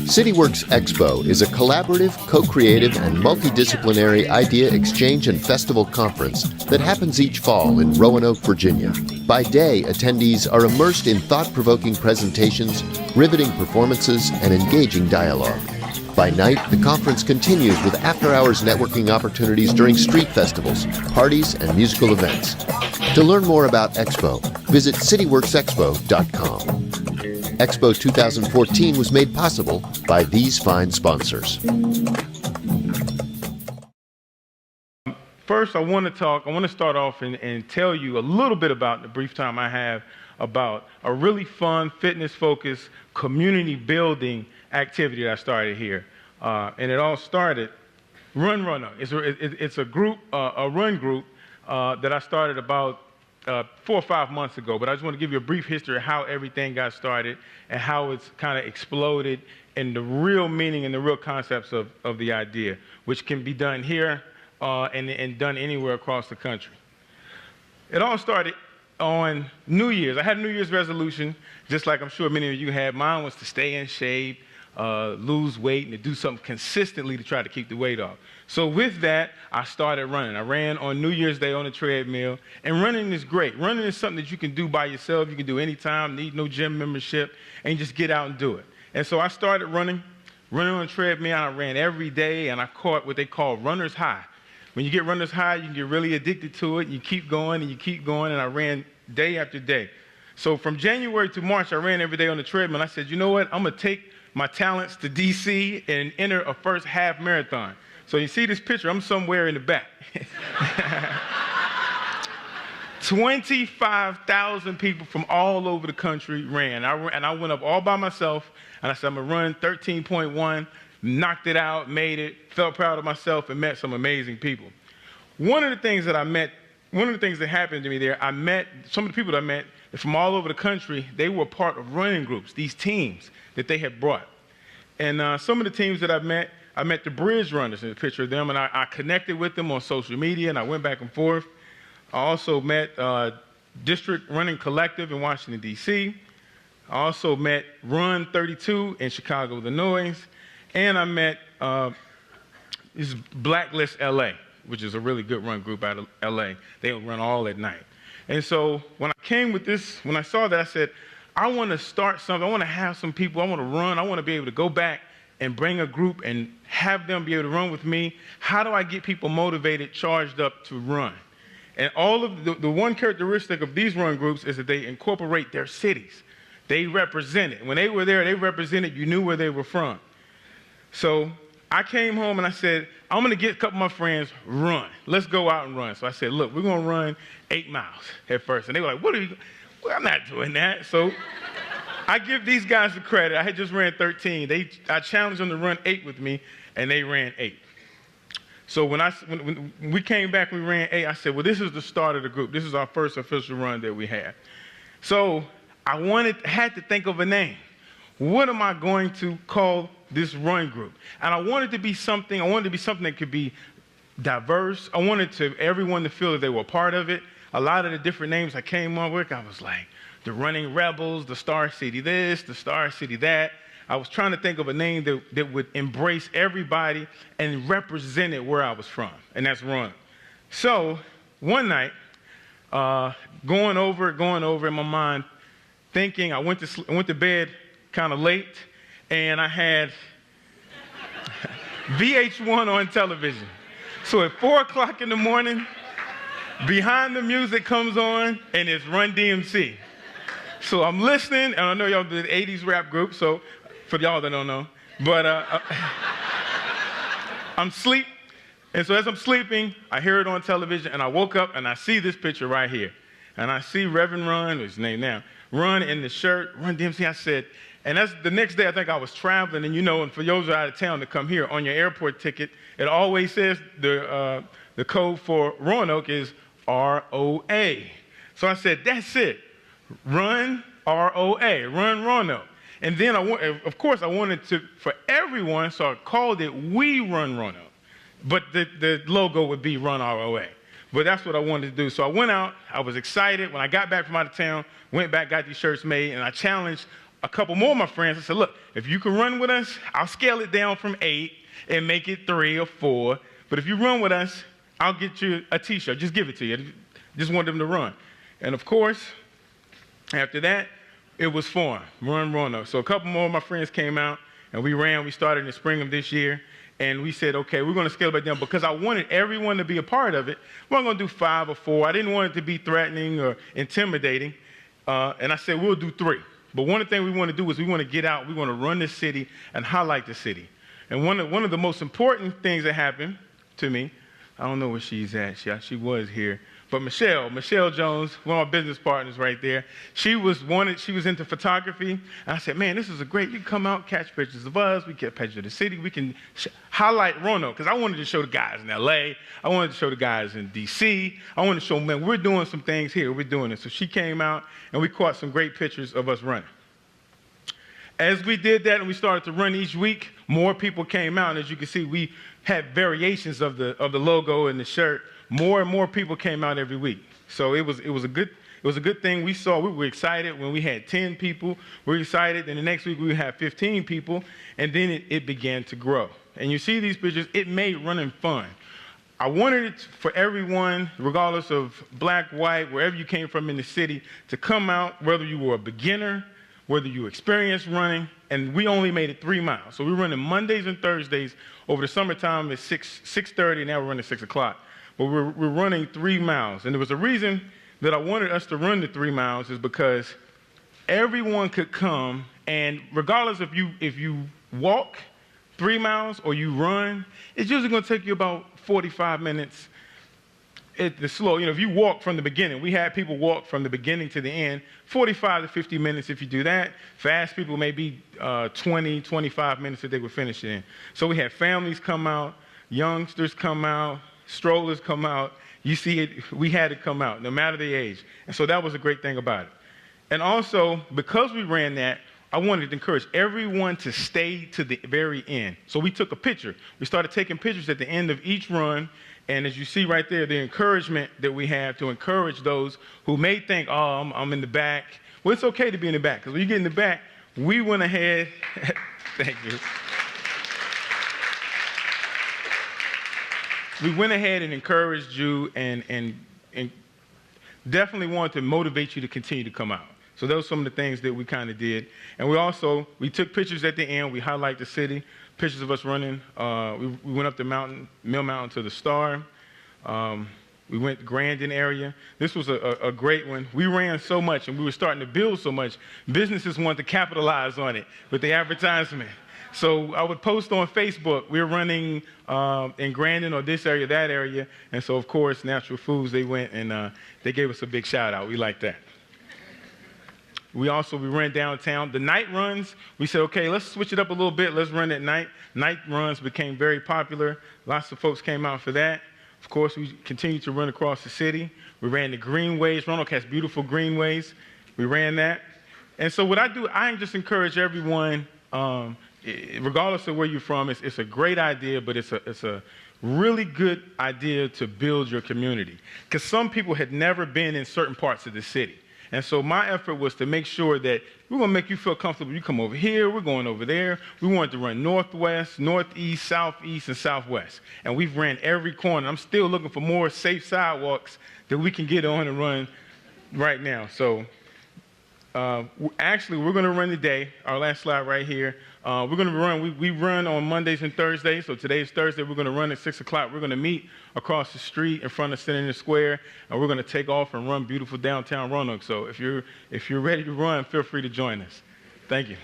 CityWorks Expo is a collaborative, co-creative, and multidisciplinary idea exchange and festival conference that happens each fall in Roanoke, Virginia. By day, attendees are immersed in thought-provoking presentations, riveting performances, and engaging dialogue. By night, the conference continues with after-hours networking opportunities during street festivals, parties, and musical events. To learn more about Expo, visit cityworksexpo.com. Expo 2014 was made possible by these fine sponsors. First, I want to start off and tell you a little bit about the brief time I have about a really fun, fitness-focused, community-building activity that I started here. And it all started, Run Roanoke. It's a group, a run group that I started about 4 or 5 months ago, but I just want to give you a brief history of how everything got started and how it's kind of exploded and the real meaning and the real concepts of the idea, which can be done here and done anywhere across the country. It all started on New Year's. I had a New Year's resolution, just like I'm sure many of you had. Mine was to stay in shape, lose weight, and to do something consistently to try to keep the weight off. So with that, I started running. I ran on New Year's Day on the treadmill, and running is great. Running is something that you can do by yourself. You can do anytime, need no gym membership, and just get out and do it. And so I started running on the treadmill, and I ran every day, and I caught what they call runner's high. When you get runner's high, you can get really addicted to it. You keep going, and you keep going, and I ran day after day. So from January to March, I ran every day on the treadmill. I said, you know what? I'm going to take my talents to D.C. and enter a first half marathon. So you see this picture, I'm somewhere in the back. 25,000 people from all over the country ran. And I went up all by myself, and I said, I'm going to run 13.1, knocked it out, made it, felt proud of myself, and met some amazing people. One of the things that happened to me there, I met some of the people that I met from all over the country. They were part of running groups, these teams that they had brought. And some of the teams that I met the bridge runners in the picture of them, and I connected with them on social media, and I went back and forth. I also met District Running Collective in Washington, D.C. I also met Run 32 in Chicago, Illinois. And I met this Blacklist LA, which is a really good run group out of LA. They run all at night. And so when I came with this, when I saw that, I said, I want to start something. I want to have some people. I want to run. I want to be able to go back and bring a group and have them be able to run with me. How do I get people motivated, charged up to run? And all of the one characteristic of these run groups is that they incorporate their cities. They represent it. When they were there, they represented, you knew where they were from. So I came home and I said, I'm going to get a couple of my friends, run. Let's go out and run. So I said, look, we're going to run 8 miles at first. And they were like, what are you? Well, I'm not doing that. So I give these guys the credit. I had just ran 13. I challenged them to run 8 with me, and they ran 8. So when we came back, we ran 8. I said, well, this is the start of the group. This is our first official run that we had. So I had to think of a name. What am I going to call this run group? And I wanted it to be something that could be diverse. I wanted everyone to feel that they were part of it. A lot of the different names I came up with, I was like, the Running Rebels, the Star City this, the Star City that. I was trying to think of a name that would embrace everybody and represent it where I was from, and that's Run. So one night, going over in my mind, thinking, I went to bed kind of late, and I had VH1 on television. So at 4 o'clock in the morning, behind the music comes on, and it's Run DMC. So I'm listening, and I know y'all did the 80s rap group, so for y'all that don't know, but I'm asleep, and so as I'm sleeping, I hear it on television, and I woke up, and I see this picture right here. And I see Reverend Run, his name now, Run in the shirt, Run DMC. I said, and that's the next day I think I was traveling, and and for those who are out of town to come here, on your airport ticket, it always says the code for Roanoke is ROA. So I said, that's it, Run ROA, Run Roanoke. And then of course I wanted for everyone, so I called it We Run Roanoke. But the logo would be Run ROA. But that's what I wanted to do. So I went out, I was excited. When I got back from out of town, went back, got these shirts made, and I challenged a couple more of my friends. I said, look, if you can run with us, I'll scale it down from 8 and make it 3 or 4. But if you run with us, I'll get you a T-shirt. Just give it to you. Just want them to run. And of course, after that, it was fun. Run Roanoke. So a couple more of my friends came out, and we ran. We started in the spring of this year. And we said, okay, we're going to scale it back down because I wanted everyone to be a part of it. We weren't going to do 5 or 4. I didn't want it to be threatening or intimidating. And I said, we'll do 3. But one of the things we want to do is we want to get out. We want to run the city and highlight the city. And one of the most important things that happened to me, I don't know where she's at. She was here. But Michelle Jones, one of our business partners right there, she was into photography. And I said, man, this is you can come out, catch pictures of us, we get pictures of the city, we can highlight Roanoke. Because I wanted to show the guys in LA, I wanted to show the guys in DC, I wanted to show, man, we're doing some things here, we're doing it. So she came out and we caught some great pictures of us running. As we did that and we started to run each week, more people came out. And as you can see, we had variations of the logo and the shirt. More and more people came out every week. So it was a good thing. We were excited when we had 10 people. We were excited. Then the next week we would have 15 people. And then it began to grow. And you see these pictures, it made running fun. I wanted it for everyone, regardless of black, white, wherever you came from in the city, to come out, whether you were a beginner, whether you experienced running, and we only made it 3 miles. So we're running Mondays and Thursdays. Over the summertime, it's 6:30, now we're running 6 o'clock. But we're running 3 miles. And there was a reason that I wanted us to run the 3 miles is because everyone could come, and regardless if you walk 3 miles or you run, it's usually going to take you about 45 minutes. It's slow. If you walk from the beginning, we had people walk from the beginning to the end, 45 to 50 minutes if you do that. Fast people maybe 20, 25 minutes if they would finish it in. So we had families come out, youngsters come out, strollers come out. You see it, we had it come out, no matter the age. And so that was a great thing about it. And also, because we ran that, I wanted to encourage everyone to stay to the very end. So we took a picture. We started taking pictures at the end of each run. And as you see right there, the encouragement that we have to encourage those who may think, oh, I'm in the back. Well, it's okay to be in the back, because when you get in the back, we went ahead. Thank you. We went ahead and encouraged you and definitely wanted to motivate you to continue to come out. So those are some of the things that we kind of did. And we took pictures at the end. We highlight the city, pictures of us running. We went up the mountain, Mill Mountain to the Star. We went to Grandin area. This was a great one. We ran so much and we were starting to build so much. Businesses wanted to capitalize on it with the advertisement. So I would post on Facebook, we're running in Grandin or this area, that area. And so, of course, Natural Foods, they went and they gave us a big shout out. We like that. We ran downtown. The night runs, we said, okay, let's switch it up a little bit. Let's run at night. Night runs became very popular. Lots of folks came out for that. Of course, we continued to run across the city. We ran the greenways. Roanoke has beautiful greenways. We ran that. And so what I do, I just encourage everyone, regardless of where you're from, it's a great idea, but it's a really good idea to build your community. Because some people had never been in certain parts of the city. And so my effort was to make sure that we're going to make you feel comfortable. You come over here, we're going over there. We wanted to run northwest, northeast, southeast, and southwest. And we've ran every corner. I'm still looking for more safe sidewalks that we can get on and run right now. So actually, we're going to run today. Our last slide right here. We're going to run. We run on Mondays and Thursdays. So today's Thursday. We're going to run at 6 o'clock. We're going to meet across the street in front of Senator Square, and we're going to take off and run beautiful downtown Roanoke. So if you're ready to run, feel free to join us. Thank you.